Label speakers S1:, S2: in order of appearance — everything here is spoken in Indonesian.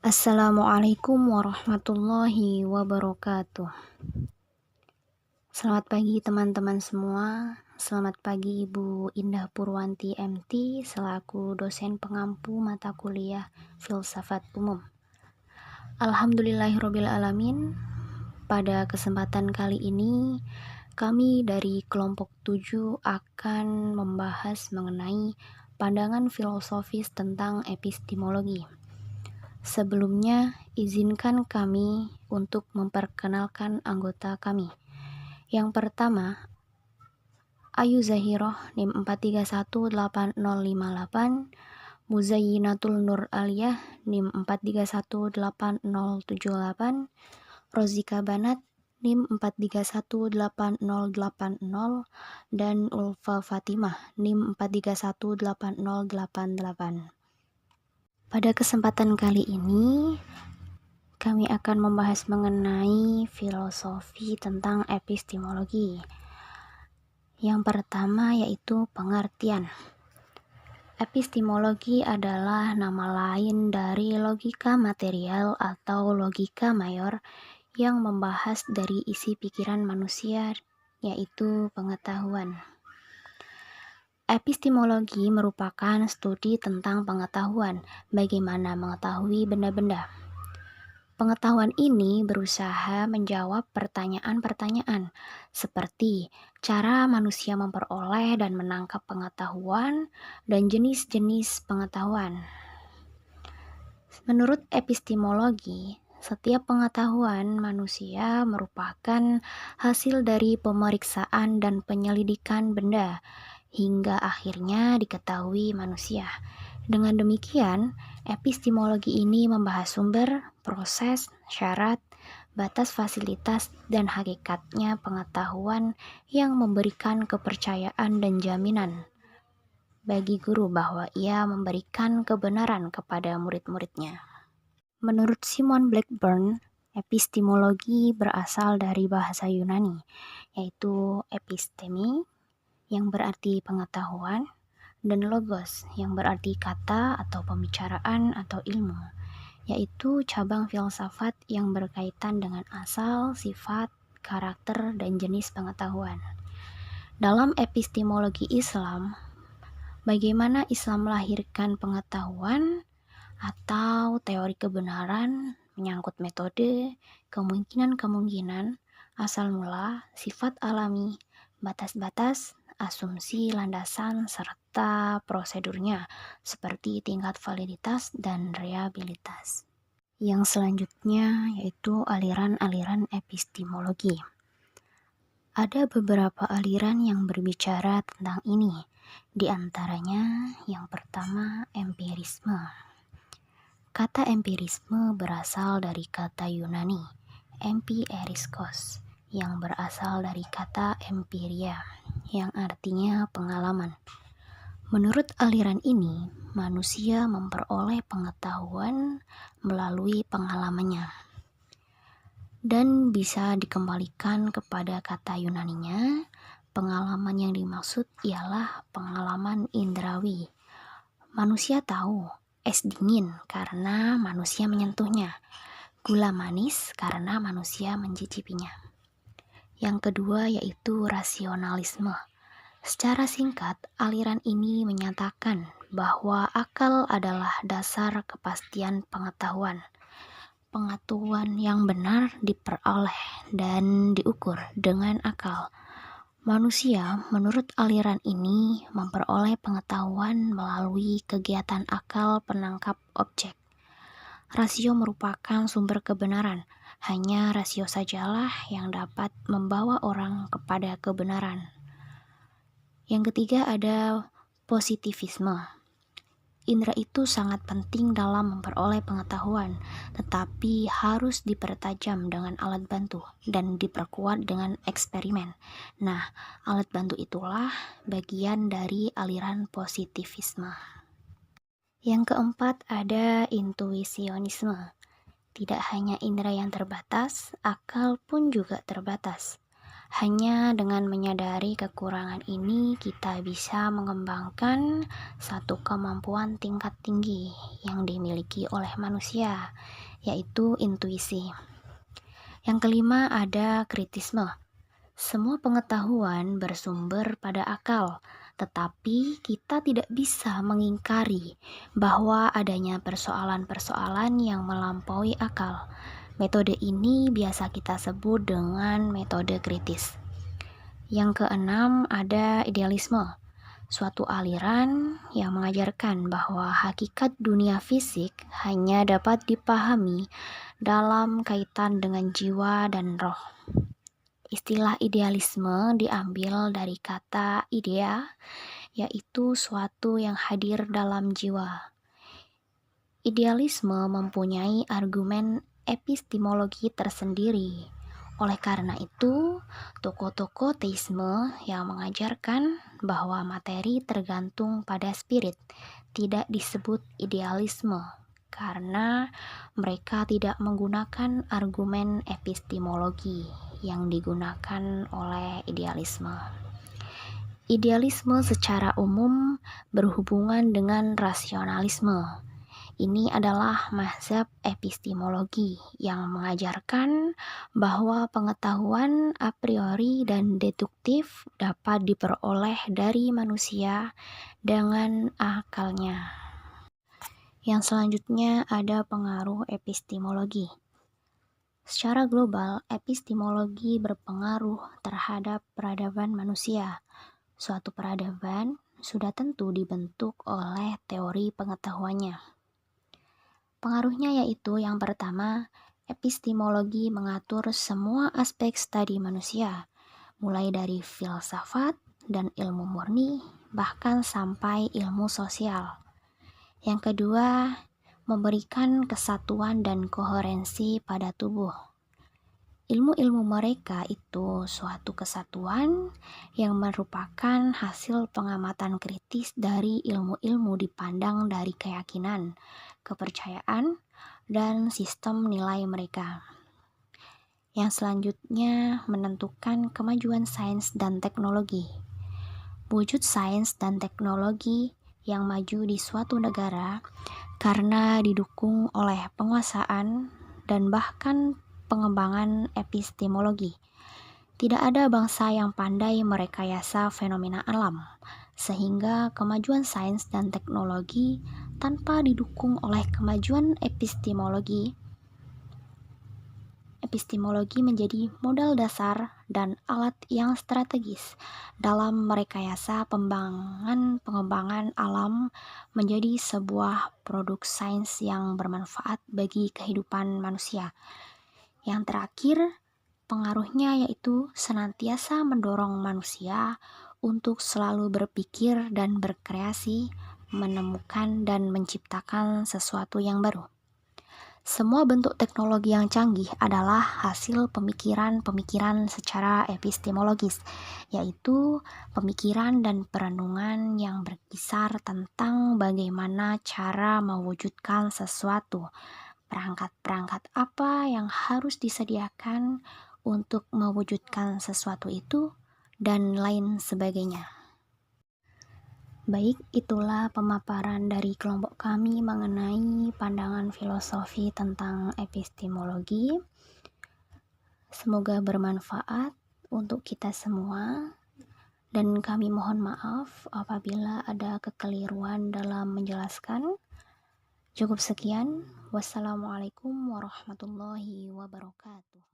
S1: Assalamualaikum warahmatullahi wabarakatuh. Selamat pagi teman-teman semua. Selamat pagi Ibu Indah Purwanti MT selaku dosen pengampu mata kuliah Filsafat Umum. Alhamdulillahirabbil alamin. Pada kesempatan kali ini kami dari kelompok 7 akan membahas mengenai pandangan filosofis tentang epistemologi. Sebelumnya, izinkan kami untuk memperkenalkan anggota kami. Yang pertama, Ayu Zahiroh NIM 4318058, Muzayyinatul Nur Aliyah NIM 4318078, Rozika Banat NIM 4318080, dan Ulfa Fatimah NIM 4318088. Pada kesempatan kali ini, kami akan membahas mengenai filosofi tentang epistemologi. Yang pertama yaitu pengertian. Epistemologi adalah nama lain dari logika material atau logika mayor yang membahas dari isi pikiran manusia, yaitu pengetahuan. Epistemologi merupakan studi tentang pengetahuan, bagaimana mengetahui benda-benda. Pengetahuan ini berusaha menjawab pertanyaan-pertanyaan seperti cara manusia memperoleh dan menangkap pengetahuan dan jenis-jenis pengetahuan. Menurut epistemologi, setiap pengetahuan manusia merupakan hasil dari pemeriksaan dan penyelidikan benda hingga akhirnya diketahui manusia. Dengan demikian, epistemologi ini membahas sumber, proses, syarat, batas fasilitas, dan hakikatnya pengetahuan yang memberikan kepercayaan dan jaminan bagi guru bahwa ia memberikan kebenaran kepada murid-muridnya. Menurut Simon Blackburn, epistemologi berasal dari bahasa Yunani, yaitu episteme, yang berarti pengetahuan, dan logos, yang berarti kata atau pembicaraan atau ilmu, yaitu cabang filsafat yang berkaitan dengan asal, sifat, karakter, dan jenis pengetahuan. Dalam epistemologi Islam, bagaimana Islam melahirkan pengetahuan atau teori kebenaran menyangkut metode, kemungkinan-kemungkinan, asal mula, sifat alami, batas-batas, asumsi, landasan, serta prosedurnya seperti tingkat validitas dan reliabilitas. Yang selanjutnya yaitu aliran-aliran epistemologi. Ada beberapa aliran yang berbicara tentang ini, di antaranya yang pertama empirisme. Kata empirisme berasal dari kata Yunani, empiriskos, yang berasal dari kata empiria, yang artinya pengalaman. Menurut aliran ini, manusia memperoleh pengetahuan melalui pengalamannya, dan bisa dikembalikan kepada kata Yunaninya. Pengalaman yang dimaksud ialah pengalaman indrawi. Manusia tahu es dingin karena manusia menyentuhnya, gula manis karena manusia mencicipinya. Yang kedua yaitu rasionalisme. Secara singkat, aliran ini menyatakan bahwa akal adalah dasar kepastian pengetahuan. Pengetahuan yang benar diperoleh dan diukur dengan akal. Manusia, menurut aliran ini, memperoleh pengetahuan melalui kegiatan akal penangkap objek. Rasio merupakan sumber kebenaran. Hanya rasio sajalah yang dapat membawa orang kepada kebenaran. Yang ketiga ada positivisme. Indera itu sangat penting dalam memperoleh pengetahuan, tetapi harus dipertajam dengan alat bantu dan diperkuat dengan eksperimen. Nah, alat bantu itulah bagian dari aliran positivisme. Yang keempat ada intuisionisme. Tidak hanya indera yang terbatas, akal pun juga terbatas. Hanya dengan menyadari kekurangan ini, kita bisa mengembangkan satu kemampuan tingkat tinggi yang dimiliki oleh manusia, yaitu intuisi. Yang kelima ada kritisme. Semua pengetahuan bersumber pada akal, tetapi kita tidak bisa mengingkari bahwa adanya persoalan-persoalan yang melampaui akal. Metode ini biasa kita sebut dengan metode kritis. Yang keenam ada idealisme, suatu aliran yang mengajarkan bahwa hakikat dunia fisik hanya dapat dipahami dalam kaitan dengan jiwa dan roh. Istilah idealisme diambil dari kata idea, yaitu suatu yang hadir dalam jiwa. Idealisme mempunyai argumen epistemologi tersendiri. Oleh karena itu, tokoh-tokoh teisme yang mengajarkan bahwa materi tergantung pada spirit tidak disebut idealisme karena mereka tidak menggunakan argumen epistemologi yang digunakan oleh idealisme. Idealisme secara umum berhubungan dengan rasionalisme. Ini adalah mazhab epistemologi yang mengajarkan bahwa pengetahuan a priori dan deduktif dapat diperoleh dari manusia dengan akalnya. Yang selanjutnya ada pengaruh epistemologi. Secara global, epistemologi berpengaruh terhadap peradaban manusia. Suatu peradaban sudah tentu dibentuk oleh teori pengetahuannya. Pengaruhnya yaitu yang pertama, epistemologi mengatur semua aspek studi manusia, mulai dari filsafat dan ilmu murni, bahkan sampai ilmu sosial. Yang kedua, memberikan kesatuan dan koherensi pada tubuh. Ilmu-ilmu mereka itu suatu kesatuan yang merupakan hasil pengamatan kritis dari ilmu-ilmu dipandang dari keyakinan, kepercayaan, dan sistem nilai mereka. Yang selanjutnya menentukan kemajuan sains dan teknologi. Wujud sains dan teknologi yang maju di suatu negara karena didukung oleh penguasaan dan bahkan pengembangan epistemologi. Tidak ada bangsa yang pandai merekayasa fenomena alam, sehingga kemajuan sains dan teknologi tanpa didukung oleh kemajuan epistemologi menjadi modal dasar dan alat yang strategis dalam merekayasa pengembangan alam menjadi sebuah produk sains yang bermanfaat bagi kehidupan manusia. Yang terakhir, pengaruhnya yaitu senantiasa mendorong manusia untuk selalu berpikir dan berkreasi, menemukan dan menciptakan sesuatu yang baru. Semua bentuk teknologi yang canggih adalah hasil pemikiran-pemikiran secara epistemologis, yaitu pemikiran dan perenungan yang berkisar tentang bagaimana cara mewujudkan sesuatu, perangkat-perangkat apa yang harus disediakan untuk mewujudkan sesuatu itu, dan lain sebagainya. Baik, itulah pemaparan dari kelompok kami mengenai pandangan filosofi tentang epistemologi. Semoga bermanfaat untuk kita semua, dan kami mohon maaf apabila ada kekeliruan dalam menjelaskan. Cukup sekian. Wassalamualaikum warahmatullahi wabarakatuh.